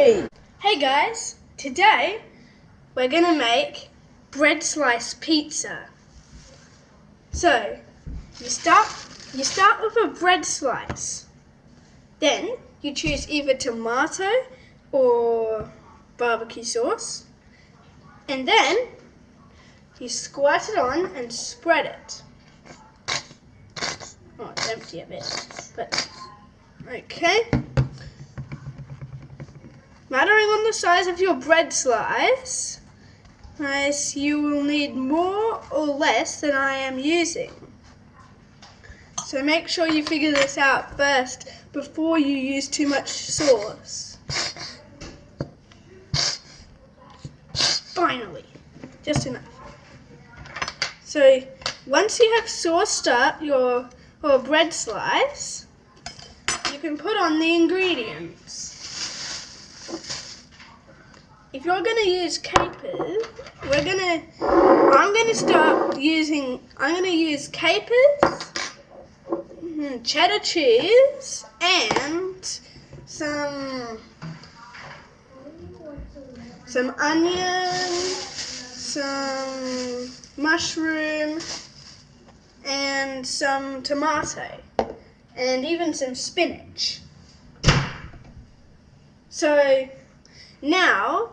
3. Hey guys, today we're gonna make bread slice pizza. So you start with a bread slice. Then you choose either tomato or barbecue sauce. And then you squirt it on and spread it. Oh, it's empty a bit, but okay. Mattering on the size of your bread slice, you will need more or less than I am using. So make sure you figure this out first before you use too much sauce. Finally, just enough. So once you have sauced up your bread slice, you can put on the ingredients. If you're going to use capers, I'm going to use capers, cheddar cheese, and some onion, some mushroom, and some tomato, and even some spinach. So now,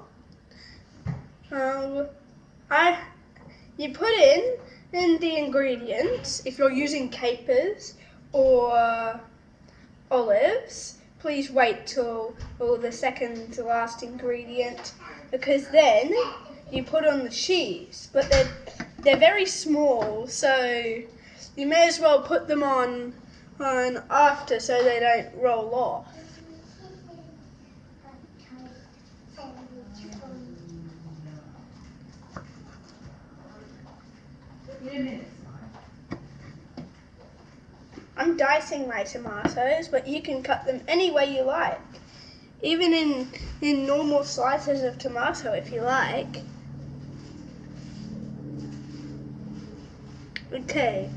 you put in the ingredients. If you're using capers or olives, please wait till the second to last ingredient, because then you put on the cheese. But they're very small, so you may as well put them on after so they don't roll off. I'm dicing my tomatoes, but you can cut them any way you like. Even in normal slices of tomato if you like. Okay,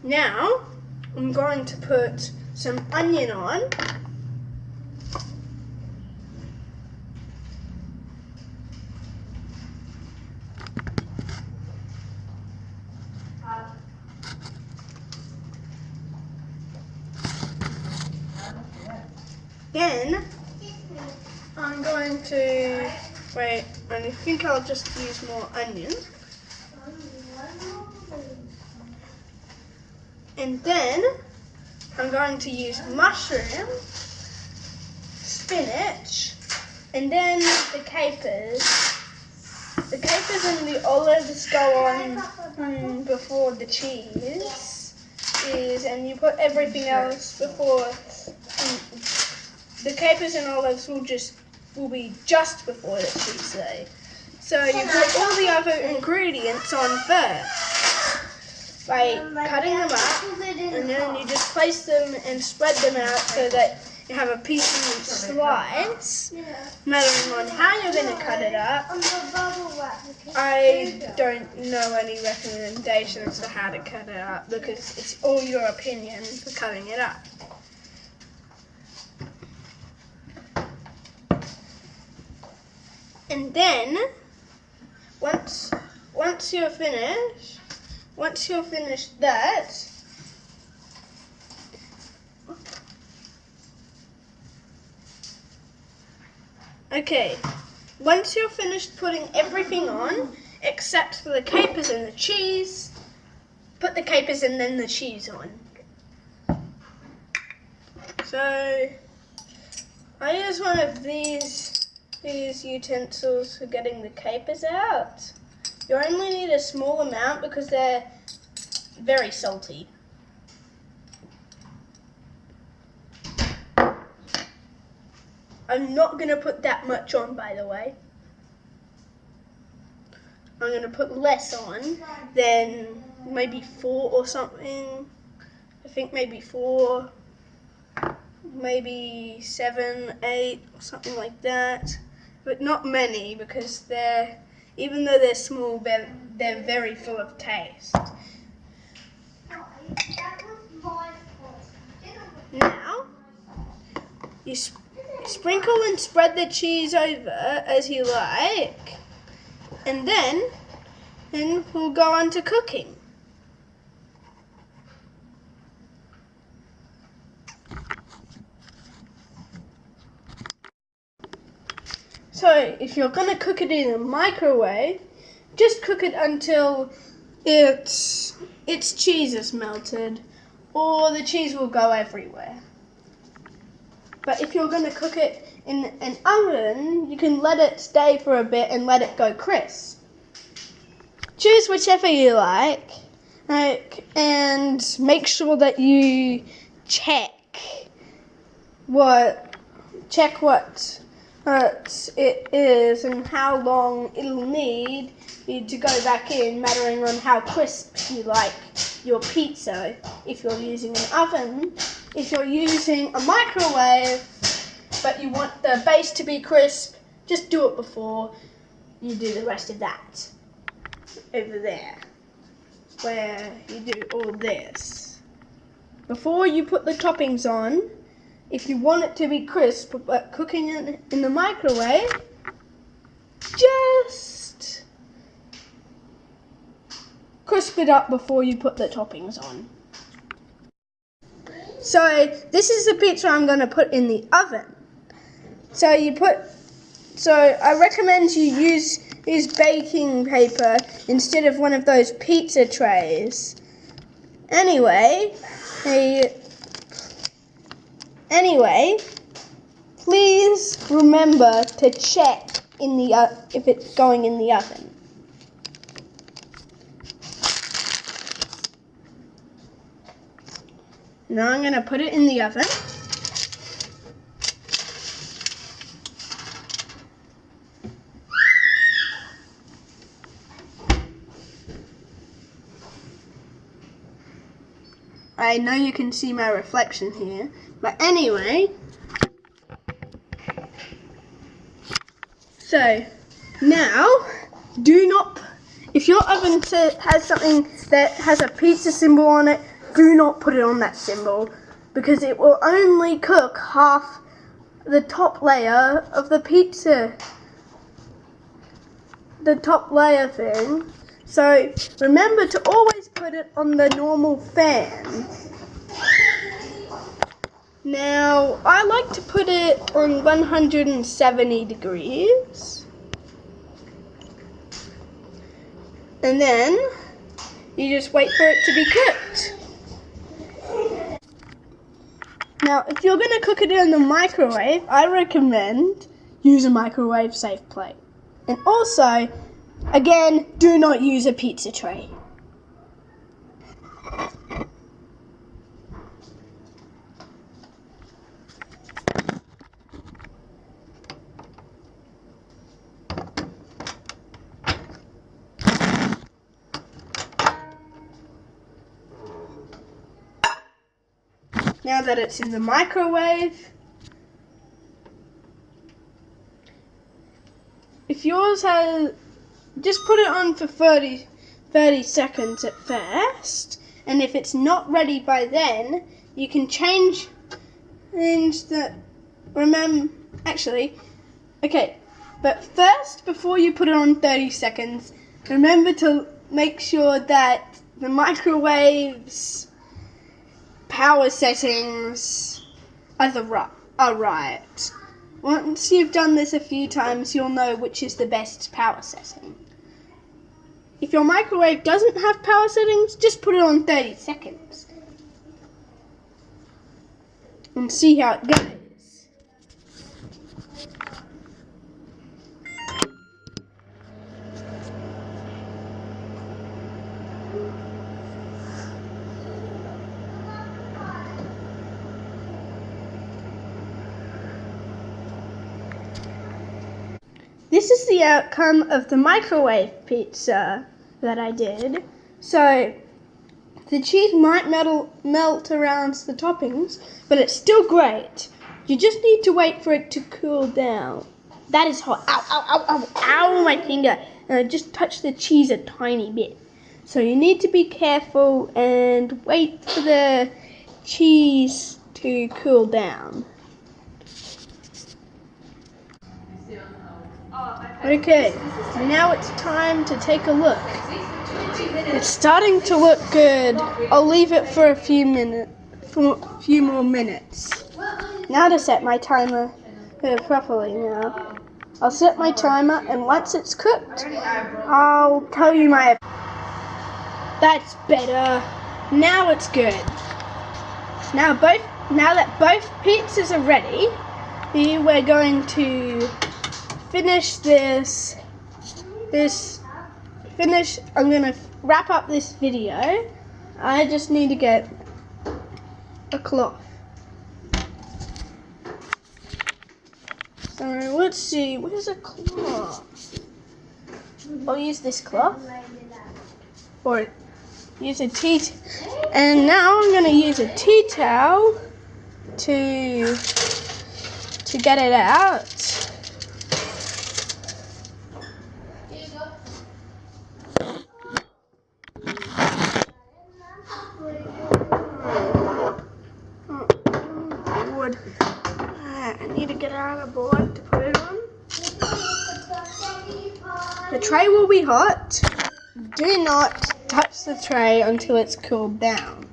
now I'm going to put some onion on. Then I'm going to I think I'll just use more onion. And then I'm going to use mushroom, spinach, and then the capers. The capers and the olives go on before the cheese and you put everything else before. The capers and olives will be just before the cheese though. So you put all the other ingredients on first by cutting them up, and then you just place them and spread them out so that you have a piece of each slice. Mattering on how you're going to cut it up, I don't know any recommendations as to how to cut it up because it's all your opinion for cutting it up. And then, once you're finished that, okay, once you're finished putting everything on, except for the capers and the cheese, put the capers and then the cheese on. So, I use one of these utensils for getting the capers out. You only need a small amount because they're very salty. I'm not going to put that much on, by the way. I'm going to put less on than maybe 4 or something. I think maybe 4, maybe 7, 8 or something like that. But not many because even though they're small, they're very full of taste. Now, sprinkle and spread the cheese over as you like, and then we'll go on to cooking. So if you're going to cook it in a microwave, just cook it until its cheese is melted, or the cheese will go everywhere. But if you're going to cook it in an oven, you can let it stay for a bit and let it go crisp. Choose whichever you like, and make sure that you check what it is and how long it'll need you to go back in, mattering on how crisp you like your pizza. If you're using an oven, if you're using a microwave, but you want the base to be crisp, just do it before you do the rest of that. Over there, where you do all this. Before you put the toppings on, if you want it to be crisp, but cooking it in the microwave, just crisp it up before you put the toppings on. So this is the pizza I'm going to put in the oven. So I recommend you use baking paper instead of one of those pizza trays. Anyway, please remember to check if it's going in the oven. Now I'm going to put it in the oven. I know you can see my reflection here, but anyway, so now if your oven has something that has a pizza symbol on it, do not put it on that symbol, because it will only cook half the top layer of the pizza, the top layer thing. So remember to always put it on the normal fan. Now, I like to put it on 170 degrees. And then you just wait for it to be cooked. Now, if you're going to cook it in the microwave, I recommend use a microwave safe plate. And also, again, do not use a pizza tray. Now that it's in the microwave, if yours has, just put it on for 30 seconds at first, and if it's not ready by then, you can change the, but first, before you put it on 30 seconds, remember to make sure that the microwave's power settings are right. Once you've done this a few times, you'll know which is the best power setting. If your microwave doesn't have power settings, just put it on 30 seconds and see how it goes. This is the outcome of the microwave pizza that I did. So the cheese might melt around the toppings, but it's still great. You just need to wait for it to cool down. That is hot. Ow, ow, ow, ow, ow, my finger. And I just touched the cheese a tiny bit. So you need to be careful and wait for the cheese to cool down. Okay, now it's time to take a look. It's starting to look good. I'll leave it for a few more minutes. Now to set my timer properly now. I'll set my timer, and once it's cooked, I'll tell you my... That's better. Now it's good. Now that both pizzas are ready, we're going to finish this. I'm gonna wrap up this video. I just need to get a cloth. So let's see, where's a cloth? I'll use this cloth, or use a tea, and now I'm gonna use a tea towel to get it out. I need to get out of the board to put it on. The tray will be hot. Do not touch the tray until it's cooled down.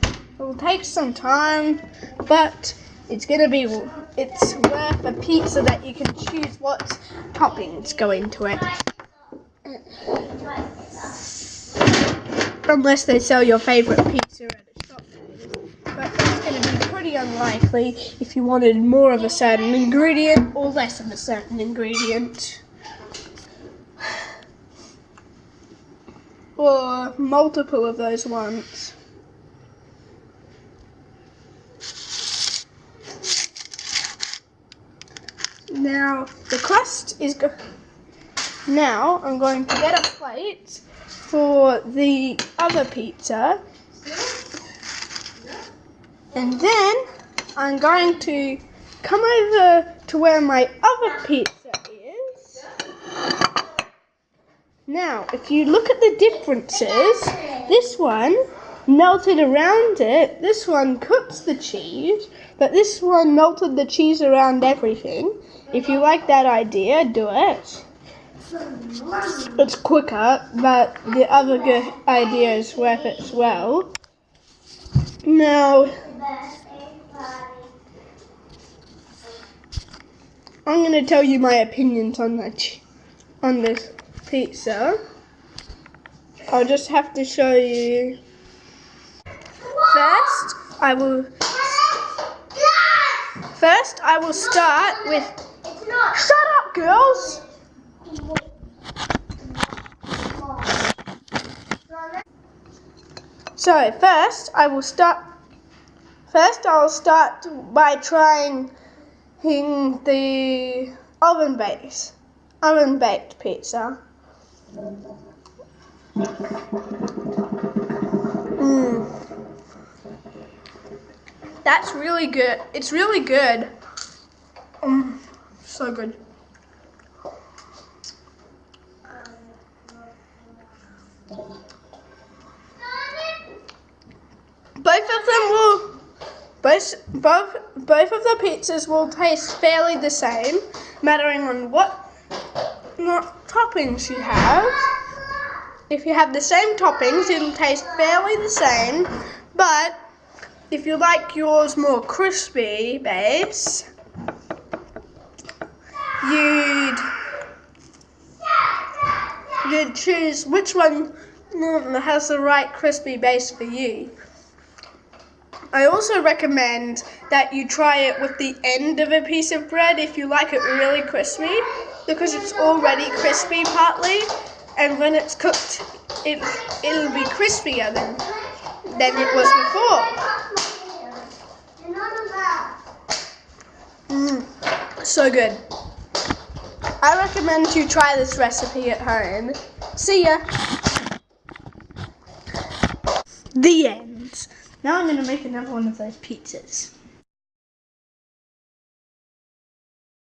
It will take some time, but it's worth a pizza that you can choose what toppings go into it. Unless they sell your favorite pizza at a shop. But that's going to be pretty unlikely if you wanted more of a certain ingredient or less of a certain ingredient. Or multiple of those ones. Now the crust is Now I'm going to get a plate for the other pizza. And then I'm going to come over to where my other pizza is. Now, if you look at the differences, this one melted around it, this one cooks the cheese, but this one melted the cheese around everything. If you like that idea, do it. It's quicker, but the other good idea is worth it as well. Now, I'm going to tell you my opinions on this pizza. I'll just have to show you. First, I will start with... Shut up, girls! So first, I'll start by trying the oven-baked pizza. That's really good. It's really good. So good. Both of the pizzas will taste fairly the same, mattering on what toppings you have. If you have the same toppings, it'll taste fairly the same, but if you like yours more crispy base, you'd choose which one has the right crispy base for you. I also recommend that you try it with the end of a piece of bread if you like it really crispy, because it's already crispy partly, and when it's cooked, it'll be crispier than it was before. So good. I recommend you try this recipe at home. See ya. The end. Now I'm going to make another one of those pizzas.